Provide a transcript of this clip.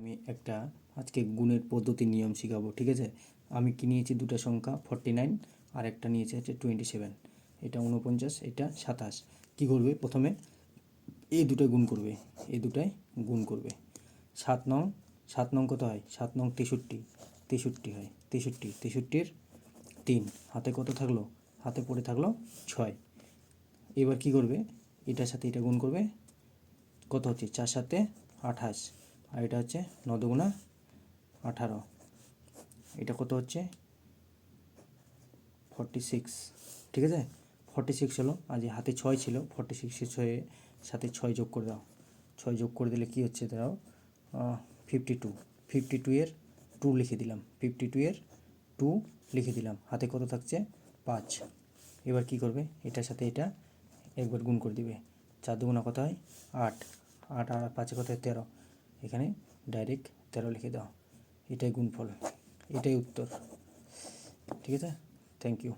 আমি একটা আজকে গুণের পদ্ধতি নিয়ম শেখাবো, ঠিক আছে। আমি কি নিয়েছি, দুটো সংখ্যা 49 আর একটা নিয়েছি হচ্ছে 27। এটা 49, এটা 27। কী করবে, প্রথমে এই দুটোয় গুণ করবে, এই দুটায় গুণ করবে। 7 নং কত হয়, 7 নং 63 হয়, 63-63-র 3, হাতে কত থাকলো, হাতে পড়ে থাকলো 6। এবার কি করবে, এটার সাথে এটা গুণ করবে, কত হচ্ছে 4 × 7 = 28, আর এটা হচ্ছে 9 × 2 = 18, এটা কত হচ্ছে 46, ঠিক আছে। 46 হলো, আর যে হাতে 6 ছিল, 46-এর 6-এর সাথে 6 যোগ করে দাও, 6 যোগ করে দিলে কী হচ্ছে, দাঁড়াও 52, 52-এর 2 লিখে দিলাম, 52-এর 2 লিখে দিলাম, হাতে কত থাকছে 5। এবার কি করবে, এটার সাথে এটা একবার গুণ করে দিবে, 4 × 2 = কত হয় 8, 8 আর 5 কত হয় 13, এখানে ডাইরেক্ট 13 লিখে দাও। এটাই গুণফল, এটাই উত্তর, ঠিক আছে। Thank you.